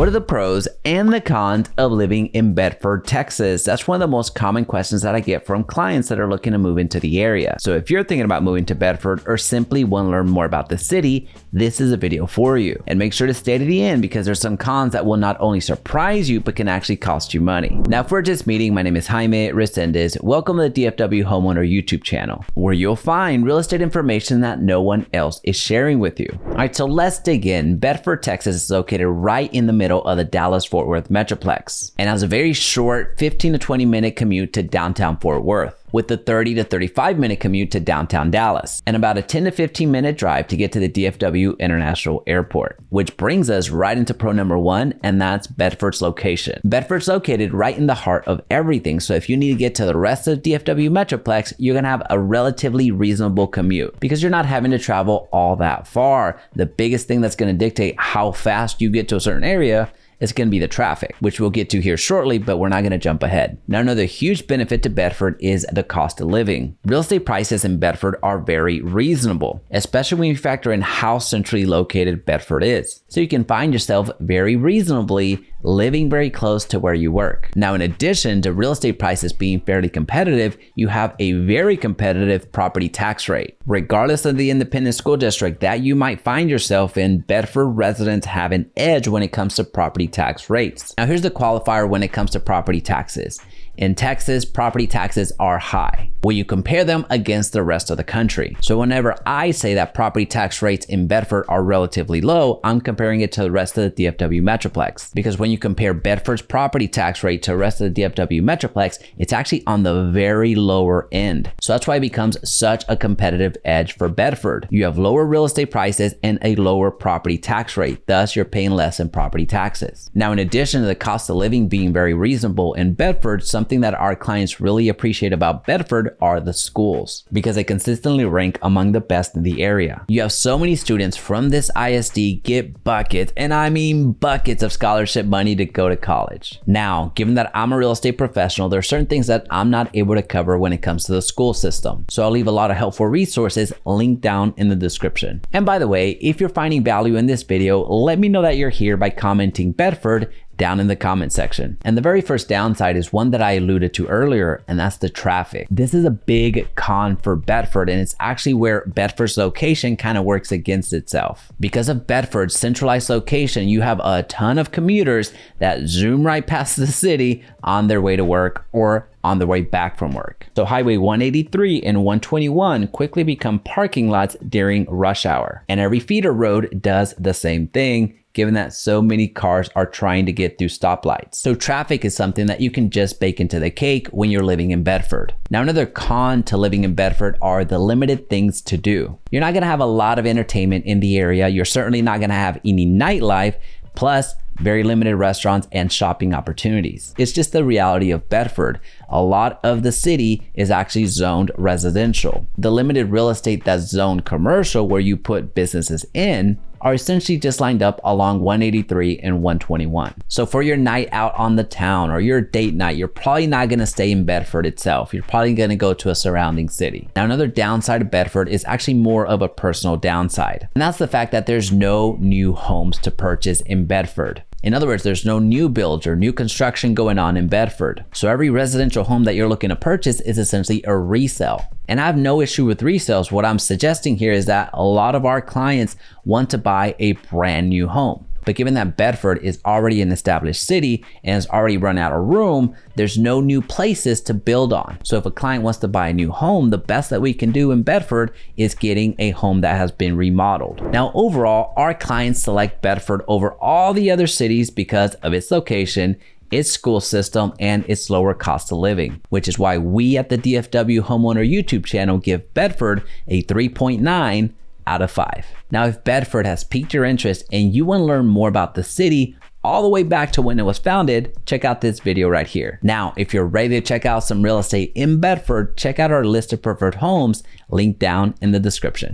What are the pros and the cons of living in Bedford, Texas? That's one of the most common questions that I get from clients that are looking to move into the area. So if you're thinking about moving to Bedford or simply want to learn more about the city, this is a video for you. And make sure to stay to the end because there's some cons that will not only surprise you, but can actually cost you money. Now, if we're just meeting, my name is Jaime Resendez. Welcome to the DFW Homeowner YouTube channel, where you'll find real estate information that no one else is sharing with you. All right, so let's dig in. Bedford, Texas is located right in the middle of the Dallas-Fort Worth Metroplex and has a very short 15 to 20 minute commute to downtown Fort Worth, with a 30 to 35 minute commute to downtown Dallas, and about a 10 to 15 minute drive to get to the DFW International Airport, which brings us right into pro number one, and that's Bedford's location. Bedford's located right in the heart of everything, so if you need to get to the rest of the DFW Metroplex, you're gonna have a relatively reasonable commute because you're not having to travel all that far. The biggest thing that's gonna dictate how fast you get to a certain area is going to be the traffic, which we'll get to here shortly, but we're not going to jump ahead. Now, another huge benefit to Bedford is the cost of living. Real estate prices in Bedford are very reasonable, especially when you factor in how centrally located Bedford is. So you can find yourself very reasonably living very close to where you work. Now, in addition to real estate prices being fairly competitive, you have a very competitive property tax rate. Regardless of the independent school district that you might find yourself in, Bedford residents have an edge when it comes to property tax rates. Now, here's the qualifier when it comes to property taxes. In Texas, property taxes are high when you compare them against the rest of the country. So whenever I say that property tax rates in Bedford are relatively low, I'm comparing it to the rest of the DFW Metroplex. Because when you compare Bedford's property tax rate to the rest of the DFW Metroplex, it's actually on the very lower end. So that's why it becomes such a competitive edge for Bedford. You have lower real estate prices and a lower property tax rate. Thus, you're paying less in property taxes. Now, in addition to the cost of living being very reasonable in Bedford, something that our clients really appreciate about Bedford are the schools, because they consistently rank among the best in the area. You have so many students from this ISD get buckets, and I mean buckets of scholarship money to go to college. Now, given that I'm a real estate professional, there are certain things that I'm not able to cover when it comes to the school system. So I'll leave a lot of helpful resources linked down in the description. And by the way, if you're finding value in this video, let me know that you're here by commenting Bedford down in the comment section. And the very first downside is one that I alluded to earlier, and that's the traffic. This is a big con for Bedford, and it's actually where Bedford's location kind of works against itself. Because of Bedford's centralized location, you have a ton of commuters that zoom right past the city on their way to work or on their way back from work. So Highway 183 and 121 quickly become parking lots during rush hour. And every feeder road does the same thing, given that so many cars are trying to get through stoplights. So traffic is something that you can just bake into the cake when you're living in Bedford. Now, another con to living in Bedford are the limited things to do. You're not gonna have a lot of entertainment in the area. You're certainly not gonna have any nightlife, plus very limited restaurants and shopping opportunities. It's just the reality of Bedford. A lot of the city is actually zoned residential. The limited real estate that's zoned commercial, where you put businesses in, are essentially just lined up along 183 and 121. So for your night out on the town or your date night, you're probably not gonna stay in Bedford itself. You're probably gonna go to a surrounding city. Now, another downside of Bedford is actually more of a personal downside. And that's the fact that there's no new homes to purchase in Bedford. In other words, there's no new builds or new construction going on in Bedford. So every residential home that you're looking to purchase is essentially a resale. And I have no issue with resales. What I'm suggesting here is that a lot of our clients want to buy a brand new home. But given that Bedford is already an established city and has already run out of room, there's no new places to build on. So if a client wants to buy a new home, the best that we can do in Bedford is getting a home that has been remodeled. Now, overall, our clients select Bedford over all the other cities because of its location, its school system, and its lower cost of living, which is why we at the DFW Homeowner YouTube channel give Bedford a 3.9 out of 5. Now, if Bedford has piqued your interest and you want to learn more about the city all the way back to when it was founded, check out this video right here. Now, if you're ready to check out some real estate in Bedford, check out our list of preferred homes linked down in the description.